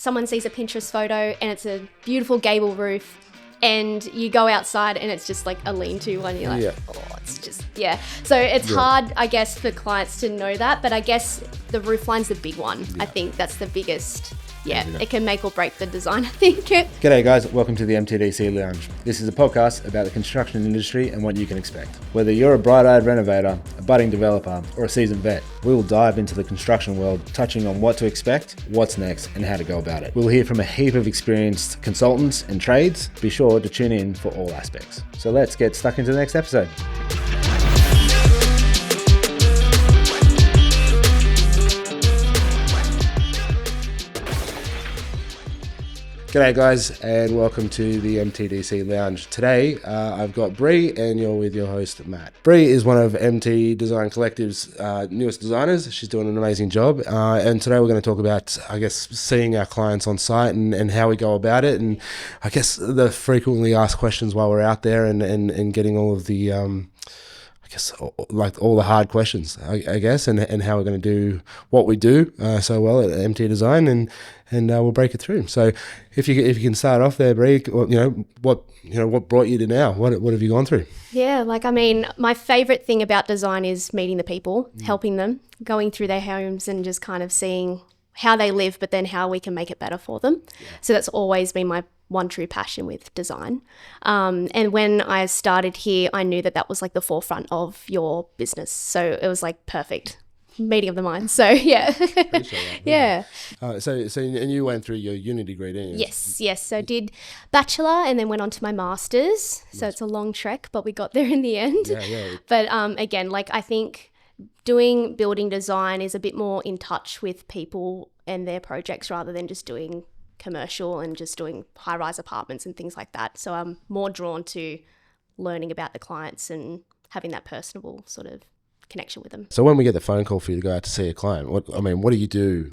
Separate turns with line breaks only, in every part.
someone sees a Pinterest photo and it's a beautiful gable roof, and you go outside and it's just like a lean-to one, you're like, oh, it's just, So it's hard, I guess, for clients to know that, but I guess the roof line's the big one. I think that's the biggest. It can make or break the design, I think.
G'day guys, welcome to the MTDC Lounge. This is a podcast about the construction industry and what you can expect. Whether you're a bright-eyed renovator, a budding developer, or a seasoned vet, we will dive into the construction world, touching on what to expect, what's next, and how to go about it. We'll hear from a heap of experienced consultants and trades. Be sure to tune in for all aspects. So let's get stuck into the next episode. G'day guys, and welcome to the MTDC Lounge. Today I've got Bree and you're with your host Matt. Bree is one of MT Design Collective's newest designers. She's doing an amazing job, and today we're going to talk about, I guess, seeing our clients on site and how we go about it, and I guess the frequently asked questions while we're out there and getting all of the I guess like all the hard questions, I guess, and how we're going to do what we do so well at MT Design, and we'll break it through. So if you can start off there, Bree, what brought you to now? What have you gone through?
Yeah, my favorite thing about design is meeting the people, helping them, going through their homes and just kind of seeing how they live, but then how we can make it better for them. So that's always been my one true passion with design. And when I started here, I knew that was like the forefront of your business. So it was like perfect meeting of the minds. So yeah. Yeah.
And you went through your uni degree, didn't you?
Yes. So I did bachelor and then went on to my master's. So it's a long trek, but we got there in the end.
Yeah.
But again, I think doing building design is a bit more in touch with people and their projects rather than just doing commercial and just doing high-rise apartments and things like that. So I'm more drawn to learning about the clients and having that personable sort of connection with them.
So when we get the phone call for you to go out to see a client, what do you do?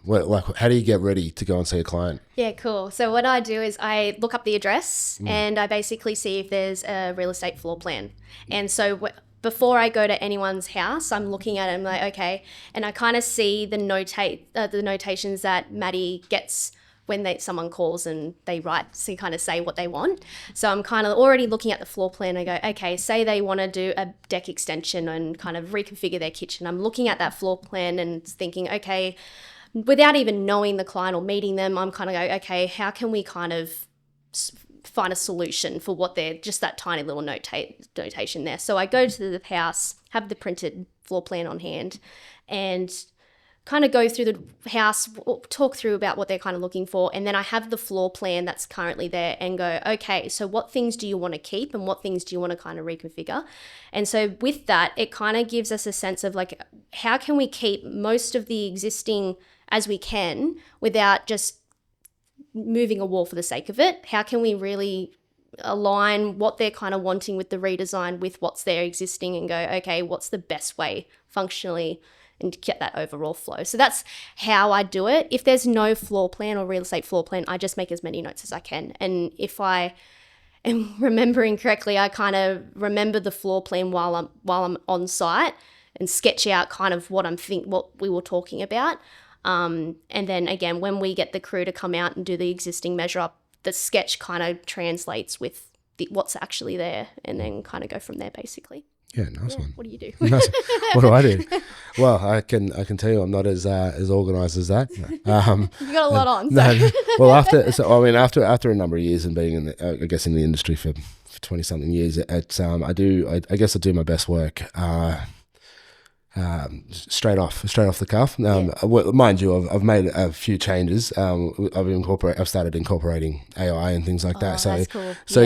How do you get ready to go and see a client?
Yeah, cool. So what I do is I look up the address and I basically see if there's a real estate floor plan. And so before I go to anyone's house, I'm looking at it and I'm like, okay, and I kind of see the notations that Maddie gets when someone calls and they write, so you kind of say what they want. So I'm kind of already looking at the floor plan. I go, okay, say they want to do a deck extension and kind of reconfigure their kitchen. I'm looking at that floor plan and thinking, okay, without even knowing the client or meeting them, I'm kind of go, okay, how can we kind of find a solution for what they're, just that tiny little notation there. So I go to the house, have the printed floor plan on hand, and kind of go through the house, talk through about what they're kind of looking for, and then I have the floor plan that's currently there and go, okay, so what things do you want to keep and what things do you want to kind of reconfigure? And so with that, it kind of gives us a sense of like, how can we keep most of the existing as we can without just moving a wall for the sake of it? How can we really align what they're kind of wanting with the redesign with what's there existing and go, okay, what's the best way functionally and get that overall flow? So that's how I do it. If there's no floor plan or real estate floor plan, I just make as many notes as I can. And if I am remembering correctly, I kind of remember the floor plan while I'm on site and sketch out kind of what we were talking about. And then again, when we get the crew to come out and do the existing measure up, the sketch kind of translates with what's actually there, and then kind of go from there basically.
Yeah, nice one.
What do you do?
What do I do? Well, I can tell you I'm not as organised as that.
You got a lot on. So.
No, well, after a number of years and being in the industry for 20 something years, I do my best work straight off the cuff. Mind you, I've made a few changes. I've started incorporating AI and things like that. So, that's cool. So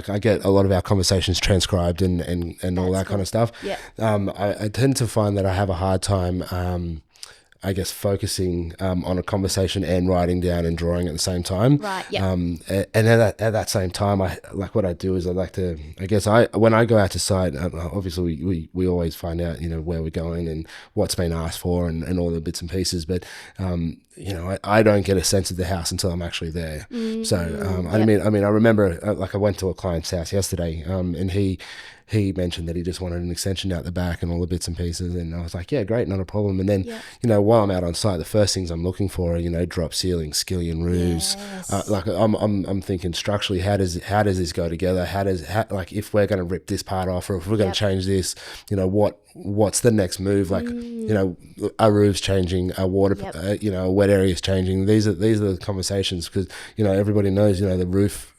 I get a lot of our conversations transcribed and all that kind of stuff.
Yeah.
I tend to find that I have a hard time I guess focusing on a conversation and writing down and drawing at the same time.
Right. Yeah.
And at that same time, what I do is when I go out to site, obviously we always find out where we're going and what's been asked for and all the bits and pieces. But I don't get a sense of the house until I'm actually there. So I remember like I went to a client's house yesterday, and he mentioned that he just wanted an extension out the back and all the bits and pieces, and I was like, yeah, great, not a problem. And then while I'm out on site, the first things I'm looking for are drop ceilings, skillion roofs. Like I'm thinking structurally, how does this go together? Like if we're going to rip this part off, or if we're going to change this, what's the next move? Like our roof's changing, our water, wet area's changing. These are the conversations, because everybody knows the roof,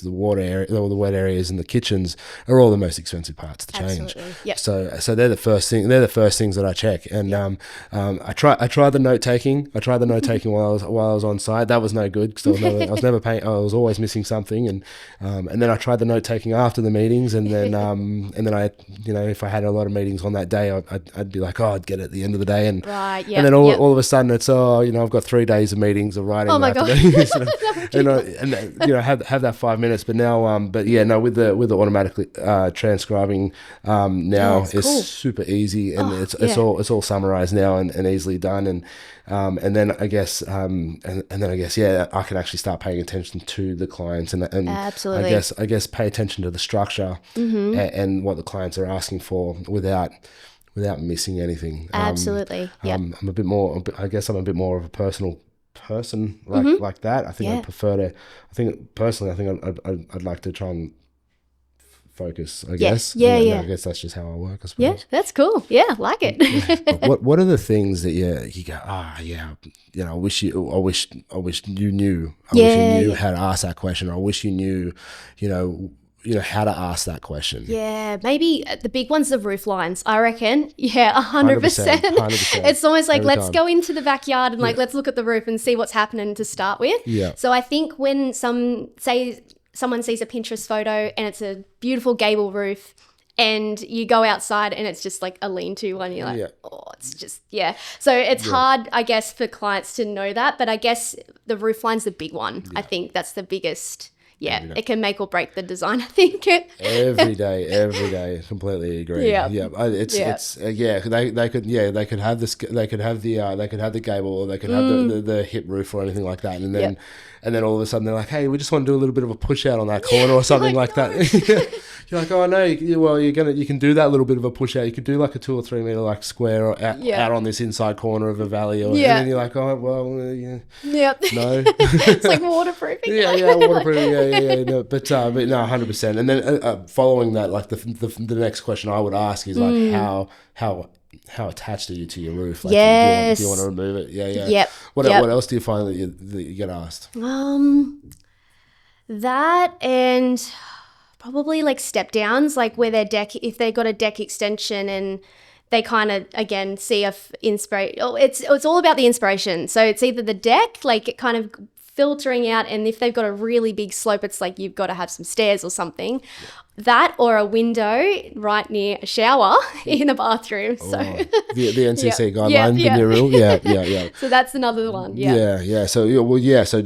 the water area, all the wet areas, and the kitchens are all the most expensive parts to change.
Yep.
So they're the first thing. They're the first things that I check. And I tried the note taking. While I was on site. That was no good, because I was never paying. I was always missing something. And then I tried the note taking after the meetings. And then I if I had a lot of meetings on that day, I'd be like, I'd get it at the end of the day. And and then all of a sudden it's I've got 3 days of meetings of writing.
Oh my god.
Have that 5 minutes, but now with the automatically transcribing now it's cool. Super easy, and it's all summarized now and easily done, and then I guess I can actually start paying attention to the clients, and
absolutely.
I guess pay attention to the structure and what the clients are asking for without missing anything.
Absolutely.
I'm a bit more of a personal person like that. I think I'd like to try and focus, I guess. I guess that's just how I work, I suppose.
Yeah, that's cool. Yeah, I like it.
What are the things that you go, I wish you knew how to ask that question, or I wish you knew, how to ask that question.
Yeah, maybe the big one's the roof lines, I reckon. Yeah, 100%. 100%. It's almost like, let's go into the backyard and let's look at the roof and see what's happening to start with.
Yeah.
So I think when someone sees a Pinterest photo and it's a beautiful gable roof, and you go outside and it's just like a lean-to one, you're like, it's just, So it's hard, I guess, for clients to know that, but I guess the roof line's the big one. I think that's the biggest. Yeah, it can make or break the design, I think.
every day, completely agree.
Yeah,
they could have the gable, or they could have the hip roof or anything like that, and then all of a sudden they're like, hey, we just want to do a little bit of a push out on that corner or something like that. You're like, oh no, you can do that little bit of a push out. You could do like a 2 or 3 meter square or out on this inside corner of a valley, and then you're like, oh well, no,
it's like waterproofing.
waterproofing, no, but no, 100%. And then following that, like the next question I would ask is like, how attached are you to your roof? Like, do you want to remove it?
Yep.
What else do you find that you get asked?
That, and probably like step downs, like where their deck, if they got a deck extension and they kind of, again, see it's all about the inspiration. So it's either the deck, like it kind of filtering out, and if they've got a really big slope, it's like you've got to have some stairs or something. That, or a window right near a shower in a bathroom. So
the NCC guideline, the new rule. Yeah.
So that's another one.
Yeah. So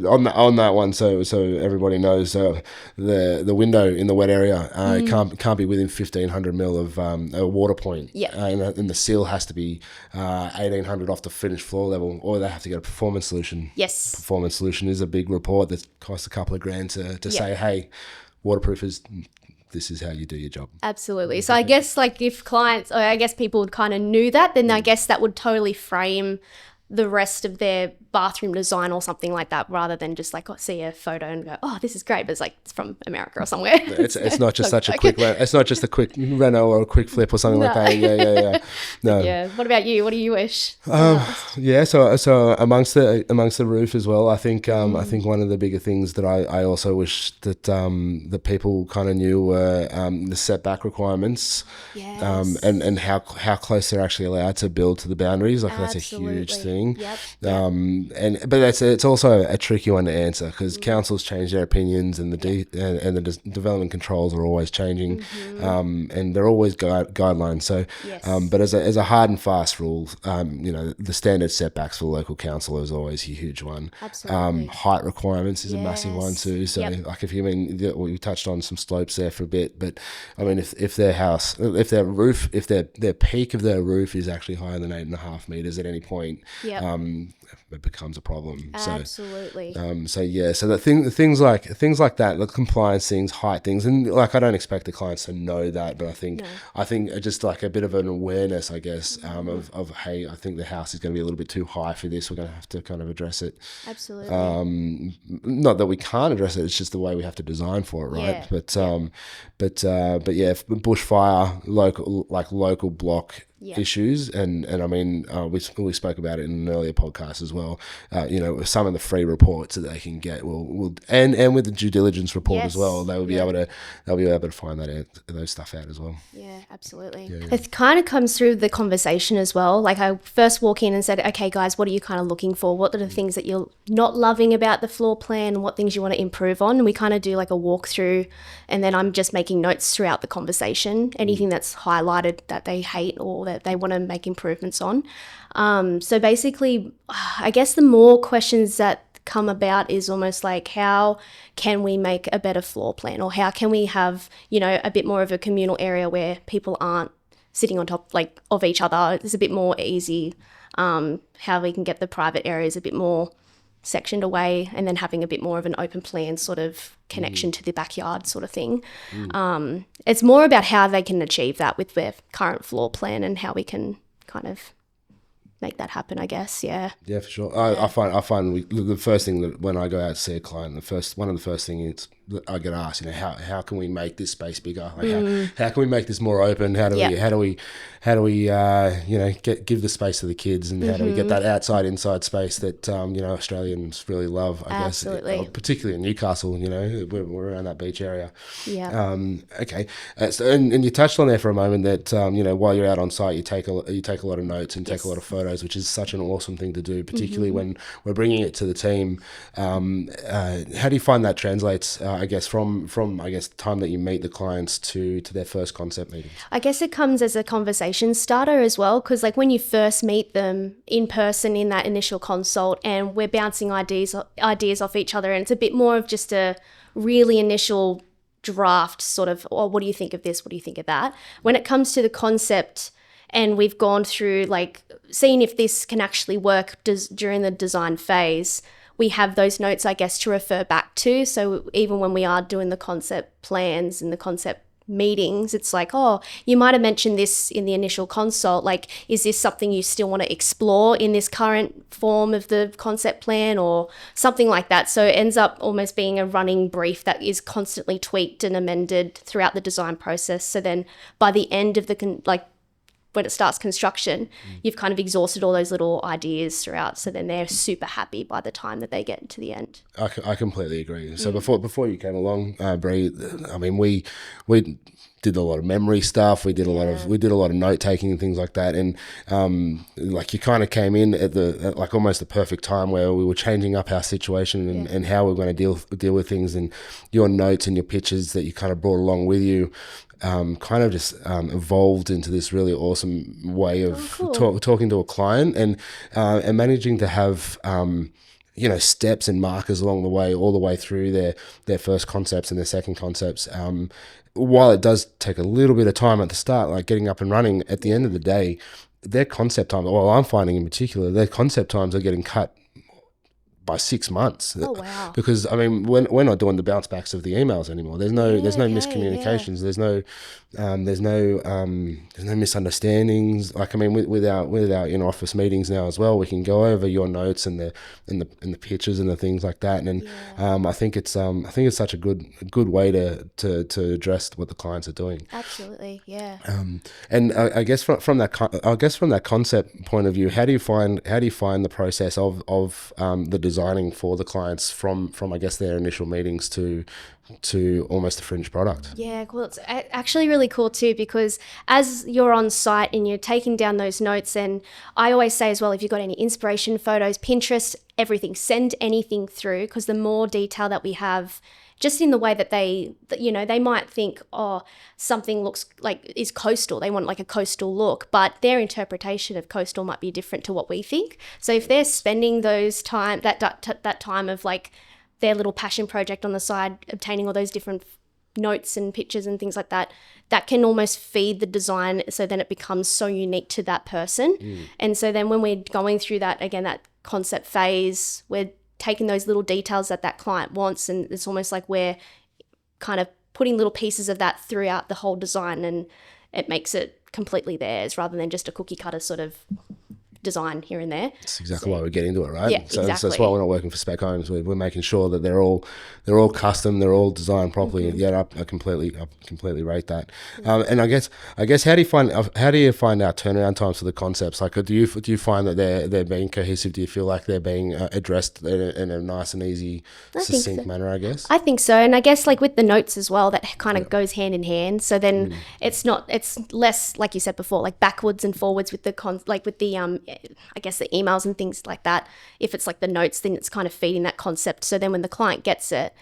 on that one, so everybody knows the window in the wet area can't be within 1,500 mil of a water point.
Yeah.
And the seal has to be 1,800 off the finished floor level, or they have to get a performance solution.
Yes.
Performance solution is a big report that costs a couple of grand to say, hey, waterproof is. This is how you do your job.
Absolutely. So I guess like if clients, or I guess people kind of knew that, then I guess that would totally frame the rest of their bathroom design or something like that, rather than just like see a photo and go, oh, this is great, but it's like it's from America or somewhere.
It's not just such a quick it's not just a quick reno or a quick flip or something like that. Yeah. No.
Yeah. What about you? What do you wish?
So amongst the roof as well, I think one of the bigger things that I also wish that the people kind of knew were the setback requirements.
Yes.
And how close they're actually allowed to build to the boundaries. Like that's a huge thing.
Yep.
But it's also a tricky one to answer, because councils change their opinions, and the development controls are always changing, and they're always guidelines. So, but as a hard and fast rule, the standard setbacks for local council is always a huge one.
Absolutely.
Height requirements is a massive one too. So, like if we touched on some slopes there for a bit, but I mean if their peak of their roof is actually higher than 8.5 meters at any point. it becomes a problem.
Absolutely.
So the things like that, the compliance things, height things, and like I don't expect the clients to know that, but I think just like a bit of an awareness, I guess, of hey, I think the house is going to be a little bit too high for this. We're going to have to kind of address it.
Absolutely.
Not that we can't address it; it's just the way we have to design for it, right?
Yeah.
But bushfire, local block issues, and I mean we spoke about it in an earlier podcast as well. Some of the free reports that they can get and with the due diligence report as well, they'll be able to find those stuff out as well.
Yeah, absolutely. It kind of comes through the conversation as well. Like I first walk in and said, okay guys, what are you kind of looking for? What are the things that you're not loving about the floor plan? What things you want to improve on? And we kind of do like a walkthrough, and then I'm just making notes throughout the conversation, anything that's highlighted that they hate or that they want to make improvements on. So basically, I guess the more questions that come about is almost like, how can we make a better floor plan, or how can we have, a bit more of a communal area where people aren't sitting on top of each other. It's a bit more easy. How we can get the private areas a bit more sectioned away, and then having a bit more of an open plan sort of connection to the backyard sort of thing. It's more about how they can achieve that with their current floor plan, and how we can kind of make that happen, I guess. Yeah, for
sure. I find the first thing that when I go out to see a client, one of the first things I get asked, how can we make this space bigger? Like how can we make this more open? How do we give the space to the kids, and how do we get that outside inside space that Australians really love? I guess, particularly in Newcastle. We're around that beach area.
Yeah.
Okay. So, and you touched on there for a moment that while you're out on site, you take a lot of notes and take a lot of photos, which is such an awesome thing to do, particularly when we're bringing it to the team. How do you find that translates? I guess from the time that you meet the clients to their first concept meetings?
I guess it comes as a conversation starter as well, because like when you first meet them in person in that initial consult, and we're bouncing ideas off each other, and it's a bit more of just a really initial draft sort of, what do you think of this? What do you think of that? When it comes to the concept, and we've gone through like seeing if this can actually work during the design phase, we have those notes, I guess, to refer back to. So even when we are doing the concept plans and the concept meetings, it's like, oh, you might have mentioned this in the initial consult. Like, is this something you still want to explore in this current form of the concept plan, or something like that? So it ends up almost being a running brief that is constantly tweaked and amended throughout the design process. So then by the end of when it starts construction, you've kind of exhausted all those little ideas throughout. So then they're super happy by the time that they get to the end.
I completely agree. So before you came along, Bree, I mean, we did a lot of memory stuff. We did a lot of note taking and things like that. And you kind of came in at almost the perfect time where we were changing up our situation and how we were going to deal with things. And your notes and your pictures that you kind of brought along with you kind of just evolved into this really awesome way of talking to a client and managing to have steps and markers along the way, all the way through their first concepts and their second concepts. While it does take a little bit of time at the start, like getting up and running, at the end of the day, their concept time, well, I'm finding in particular, their concept times are getting cut by 6 months.
Oh wow!
Because I mean, we're not doing the bounce backs of the emails anymore. There's no miscommunications. Yeah. There's no misunderstandings. Like, I mean, with our in office meetings now as well, we can go over your notes and the pictures and the things like that. And I think it's such a good way to address what the clients are doing.
Absolutely, yeah.
And I guess from that concept point of view, how do you find the process of the designing for the clients from I guess their initial meetings to almost a finished product?
Yeah, cool. It's actually really cool too, because as you're on site and you're taking down those notes, and I always say as well, if you've got any inspiration photos, Pinterest, everything, send anything through, because the more detail that we have, just in the way that they might think, oh, something looks like is coastal. They want like a coastal look, but their interpretation of coastal might be different to what we think. So if they're spending that time of like their little passion project on the side, obtaining all those different notes and pictures and things like that, that can almost feed the design. So then it becomes so unique to that person. And so then when we're going through that, again, that concept phase. We're taking those little details that client wants, and it's almost like we're kind of putting little pieces of that throughout the whole design, and it makes it completely theirs rather than just a cookie cutter sort of design here and there.
That's exactly why we get into it, right?
Yeah,
so
exactly.
that's why we're not working for spec homes. We're making sure that they're all custom, they're all designed properly. Yeah, I completely rate that. And I guess how do you find our turnaround times for the concepts? Like, do you find that they're being cohesive? Do you feel like they're being addressed in a nice and easy, succinct manner? I guess.
I think so, and I guess like with the notes as well, that kind of goes hand in hand. So then it's less, like you said before, like backwards and forwards with the I guess the emails and things like that. If it's like the notes, then it's kind of feeding that concept. So then when the client gets it,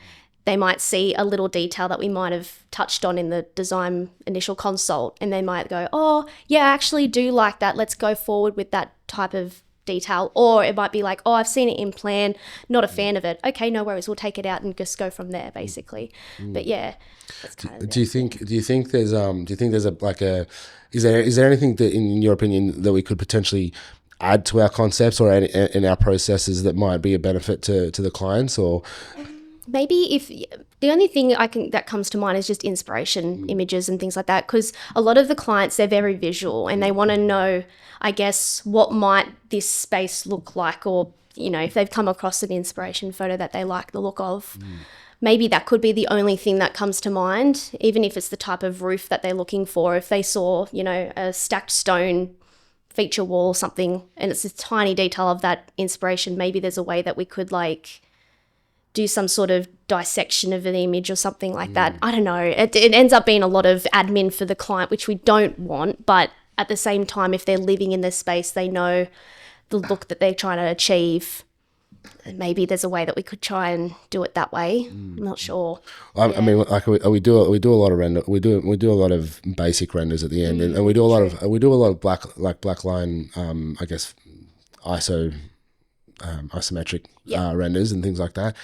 they might see a little detail that we might have touched on in the design initial consult, and they might go, oh yeah, I actually do like that. Let's go forward with that type of detail. Or it might be like, oh, I've seen it in plan, not a fan of it. Okay, no worries, we'll take it out and just go from there, basically. But yeah, that's kind of
do you think there's is there anything that, in your opinion, that we could potentially add to our concepts or in our processes that might be a benefit to the clients? Or
maybe if the only thing that comes to mind is just inspiration images and things like that, because a lot of the clients, they're very visual and they want to know, I guess, what might this space look like, or if they've come across an inspiration photo that they like the look of. Maybe that could be the only thing that comes to mind, even if it's the type of roof that they're looking for. If they saw a stacked stone feature wall or something, and it's a tiny detail of that inspiration, maybe there's a way that we could like do some sort of dissection of an image or something like that. I don't know. It ends up being a lot of admin for the client, which we don't want. But at the same time, if they're living in this space, they know the look that they're trying to achieve. Maybe there's a way that we could try and do it that way. I'm not sure.
I mean, like we do a lot of render. We do a lot of basic renders at the end, and we do a lot of black line. I guess isometric renders and things like that.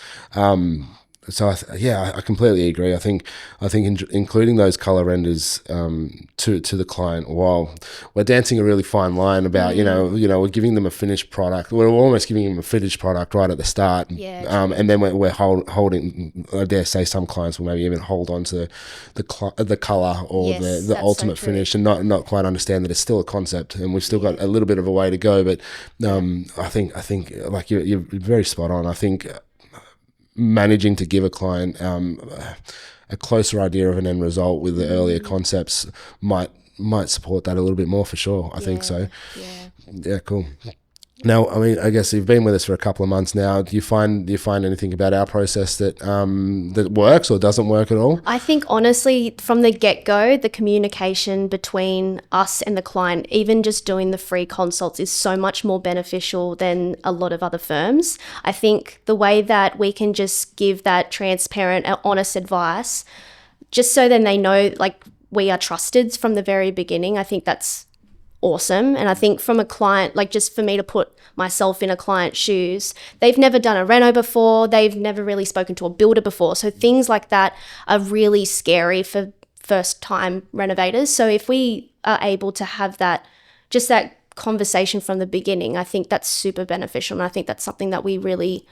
So I completely agree. I think including those color renders to the client, while we're dancing a really fine line about we're giving them a finished product. We're almost giving them a finished product right at the start. And then we're holding. I dare say some clients will maybe even hold on to the color or the ultimate finish, and not quite understand that it's still a concept and we've still got a little bit of a way to go. But I think like you're very spot on. I think managing to give a client a closer idea of an end result with the earlier concepts might support that a little bit more, for sure. I think so. Yeah, cool. Now, I mean, I guess you've been with us for a couple of months now. Do you find anything about our process that that works or doesn't work at all?
I think honestly, from the get-go, the communication between us and the client, even just doing the free consults, is so much more beneficial than a lot of other firms. I think the way that we can just give that transparent and honest advice, just so then they know like we are trusted from the very beginning, I think that's awesome. And I think from a client, like just for me to put myself in a client's shoes, they've never done a reno before, they've never really spoken to a builder before, so things like that are really scary for first time renovators. So if we are able to have that conversation from the beginning, I think that's super beneficial, and I think that's something that we really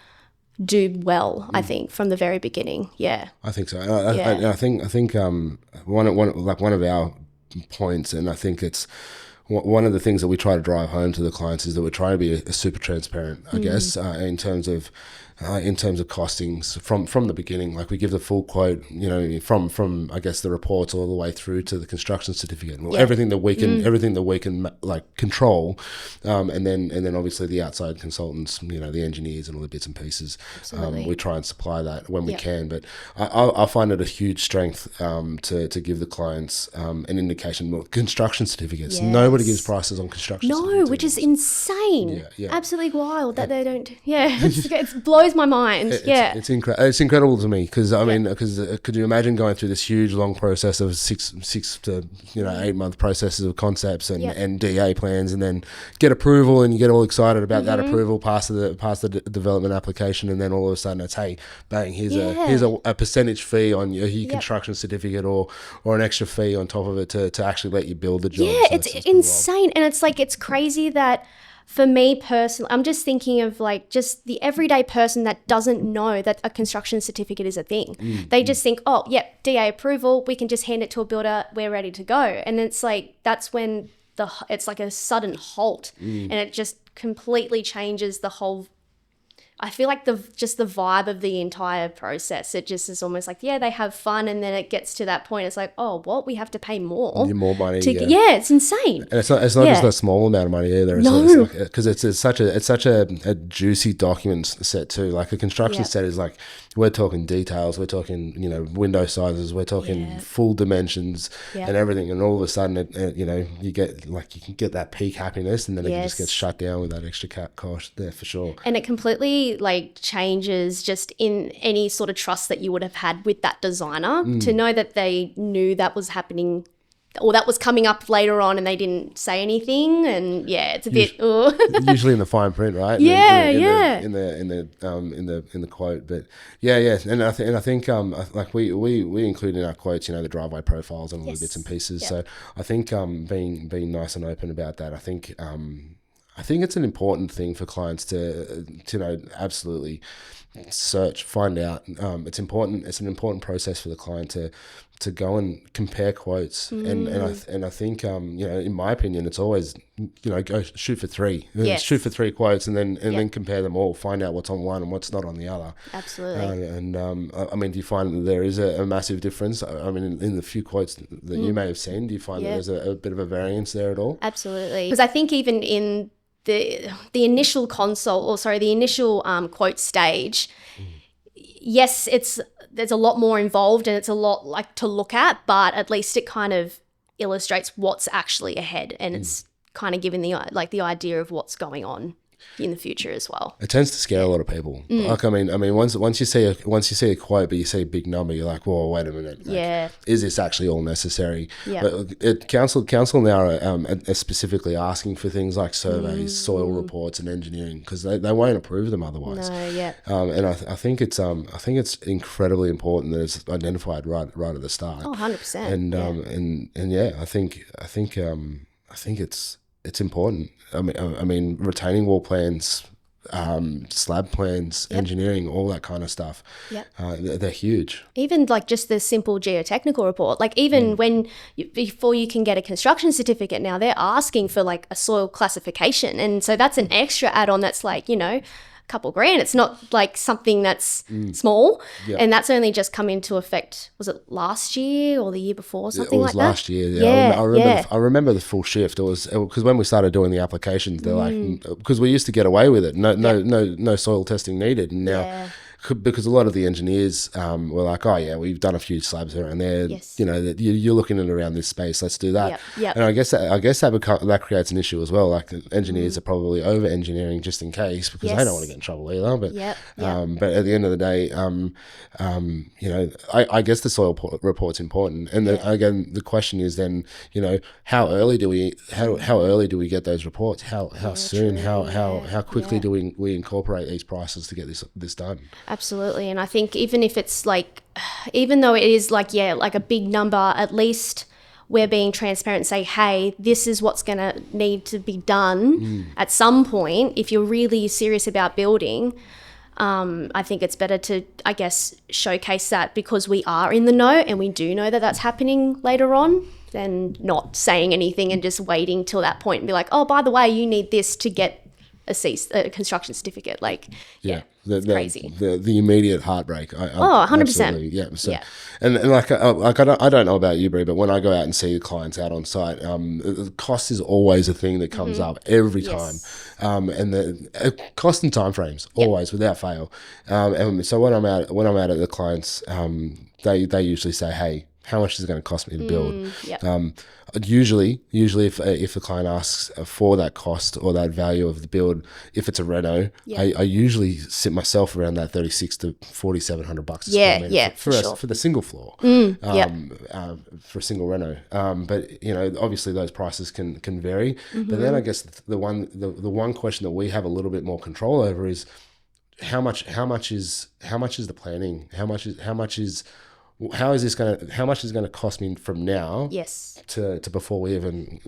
do well. I think from the very beginning.
I think so. I think one of our points, and I think it's one of the things that we try to drive home to the clients, is that we try to be a super transparent, I guess, in terms of costings from the beginning. Like we give the full quote, from I guess the reports all the way through to the construction certificate, everything that we can like control, and then obviously the outside consultants, the engineers and all the bits and pieces. We try and supply that when we can, but I find it a huge strength to give the clients an indication. Well, construction certificates, nobody gives prices on construction certificates.
Which is insane. Absolutely wild that they don't. It blows my mind.
It's incredible to me, because I mean, could you imagine going through this huge long process of six to 8 month processes of concepts and DA plans, and then get approval, and you get all excited about that approval, pass the development application, and then all of a sudden it's, hey, bang, here's a percentage fee on your construction certificate, or an extra fee on top of it to actually let you build the job.
It's insane. And it's like, it's crazy that for me personally, I'm just thinking of like just the everyday person that doesn't know that a construction certificate is a thing. They just think, oh, yep, DA approval, we can just hand it to a builder, we're ready to go. And it's like, that's when it's like a sudden halt, and it just completely changes the whole, I feel like the vibe of the entire process. It just is almost like, yeah, they have fun, and then it gets to that point. It's like, oh, what? We have to pay more.
More money.
Yeah, it's insane.
And it's not just a small amount of money either.
No,
because it's such a juicy document set too. Like a construction set is like, we're talking details, we're talking window sizes, we're talking full dimensions and everything. And all of a sudden, you can get that peak happiness, and then it can just get shut down with that extra cost there for sure.
And it completely like changes just in any sort of trust that you would have had with that designer to know that they knew that was happening or that was coming up later on and they didn't say anything. And it's a bit
usually in the fine print, right? In the quote. But and I think like we include in our quotes the driveway profiles and all the bits and pieces. So I think being nice and open about that, I think it's an important thing for clients to absolutely search, find out. It's important. It's an important process for the client to go and compare quotes. And I think in my opinion, it's always go shoot for three. Shoot for three quotes, and then compare them all. Find out what's on one and what's not on the other.
Absolutely.
I mean, do you find that there is a massive difference? I mean, in the few quotes that you may have seen, do you find that there's a bit of a variance there at all?
Absolutely. Because I think even in the initial the initial quote stage, yes, there's a lot more involved and it's a lot like to look at, but at least it kind of illustrates what's actually ahead, and it's kind of giving the idea of what's going on in the future as well.
It tends to scare a lot of people. Like I mean, once you see a quote, but you see a big number, you're like, "Whoa, wait a minute! Like, is this actually all necessary?"
Yeah.
But council now are specifically asking for things like surveys, soil reports, and engineering, because they won't approve them otherwise.
No, yeah.
And I think it's incredibly important that it's identified right at the start.
Oh, 100%.
I think it's important. I mean, retaining wall plans, slab plans, engineering, all that kind of stuff. They're huge.
Even like just the simple geotechnical report, like even before you can get a construction certificate now, they're asking for like a soil classification. And so that's an extra add-on that's like, a couple grand. It's not like something that's small. And that's only just come into effect, was it last year or the year before, something like that?
It was last year. I remember the full shift. It was because when we started doing the applications, they're like, because we used to get away with it. No soil testing needed. And now, because a lot of the engineers were like, oh yeah, we've done a few slabs around there. You're looking at around this space. Let's do that. And I guess that creates an issue as well. Like engineers are probably over engineering just in case, because they don't want to get in trouble either. But but at the end of the day, I guess the soil report's important. And then again, the question is then, how early do we get those reports? How soon? How quickly do we incorporate these prices to get this done?
Absolutely. And I think even if it's like, even though it is like a big number, at least we're being transparent and say, hey, this is what's going to need to be done at some point. If you're really serious about building, I think it's better to, I guess, showcase that because we are in the know and we do know that that's happening later on, than not saying anything and just waiting till that point and be like, oh, by the way, you need this to get a construction certificate. Like, it's crazy.
The immediate heartbreak.
100%.
Yeah. So, and like I don't know about you, Bree, but when I go out and see clients out on site, the cost is always a thing that comes up every time. And the cost and timeframes always without fail. And so when I'm out at the clients, they usually say, hey, how much is it going to cost me to build? Usually if the client asks for that cost or that value of the build, if it's a reno, I usually sit myself around that $3,600 to $4,700 a square meter for the single floor, for a single reno. But obviously those prices can vary. But then I guess the one question that we have a little bit more control over is how much is the planning? How much is this going to cost me from now to before we even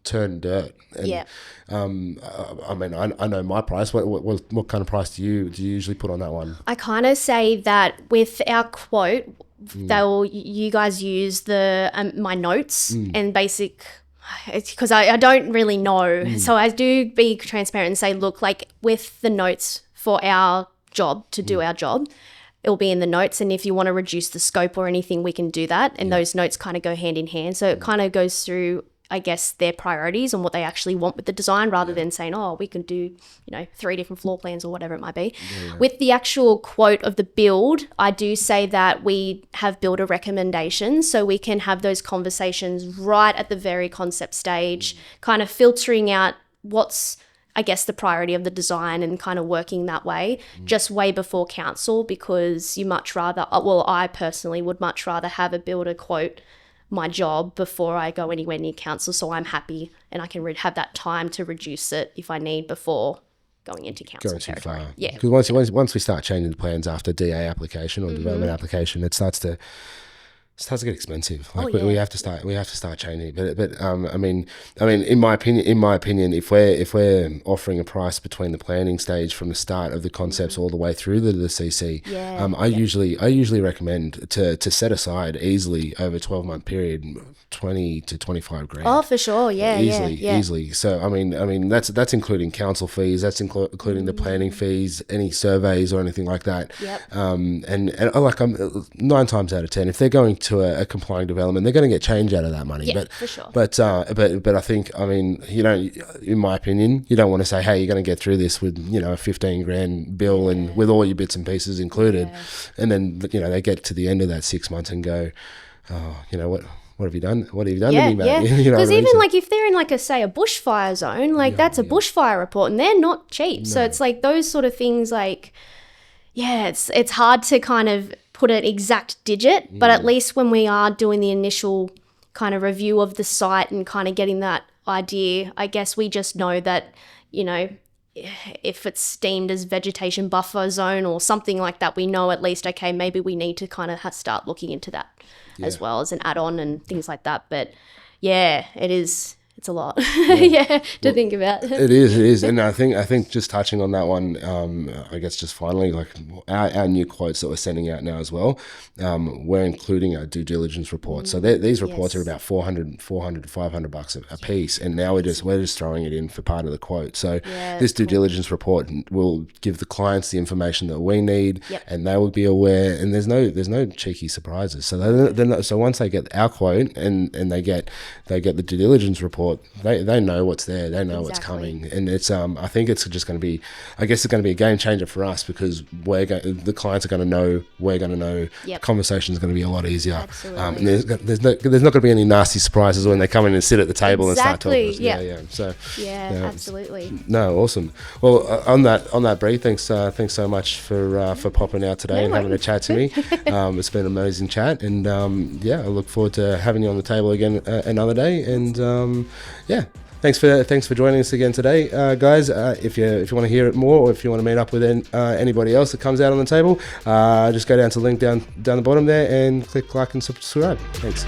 turn dirt. And,
Yeah.
I mean, I know my price. What kind of price do you usually put on that one?
I kind of say that with our quote, you guys use the my notes and basic. It's because I don't really know, so I do be transparent and say, look, like with the notes for our job to do our job, it'll be in the notes, and if you want to reduce the scope or anything, we can do that. And those notes kind of go hand in hand, so it kind of goes through, I guess, their priorities and what they actually want with the design, rather than saying, oh, we can do 3 different floor plans or whatever it might be. With the actual quote of the build, I do say that we have builder recommendations, so we can have those conversations right at the very concept stage, kind of filtering out what's, I guess, the priority of the design and kind of working that way just way before council, because you much rather, well, I personally would much rather have a builder quote my job before I go anywhere near council, so I'm happy and I can have that time to reduce it if I need before going into council territory. Yeah,
because once we start changing the plans after DA application or development application, it starts to get expensive. Like we have to start changing. But I mean, in my opinion, if we're offering a price between the planning stage from the start of the concepts all the way through the CC, I usually recommend to set aside easily over a 12-month period 20 to 25 grand.
Oh, for sure.
Easily. So I mean that's including council fees, that's including the planning fees, any surveys or anything like that. And like 9 times out of 10, if they're going to a complying development, they're going to get change out of that money.
But for sure.
But I think, I mean, in my opinion, you don't want to say, hey, you're going to get through this with a 15 grand bill and with all your bits and pieces included, and then they get to the end of that 6 months and go, oh, what have you done? What have you done to me, mate?
Because even like if they're in like a bushfire zone, like that's a bushfire report, and they're not cheap. No. So it's like those sort of things. Like, it's hard to kind of put an exact digit, but at least when we are doing the initial kind of review of the site and kind of getting that idea, I guess we just know that if it's deemed as vegetation buffer zone or something like that, we know at least, okay, maybe we need to kind of start looking into that as well as an add-on and things like that. But it's a lot to think about.
It is. And I think just touching on that one, I guess just finally, like our new quotes that we're sending out now as well, we're including our due diligence report. So these reports are about $400 to $500 a piece, and now we're just throwing it in for part of the quote. So this due diligence report will give the clients the information that we need, and they will be aware. And there's no cheeky surprises. So so once they get our quote and they get the due diligence report, they know what's there, they know what's coming, and it's I think it's just going to be, I guess it's going to be a game changer for us, because the clients are going to know, we're going to know, conversation is going to be a lot easier. And there's not going to be any nasty surprises when they come in and sit at the table and start talking. So
absolutely.
No, awesome. Well, on that, Bree, thanks so much for popping out today and having a chat to me. It's been an amazing chat, and I look forward to having you on the table again another day. And thanks for joining us again today, guys. If you want to hear it more, or if you want to meet up with anybody else that comes out on the table, just go down to the link down the bottom there and click like and subscribe. Thanks.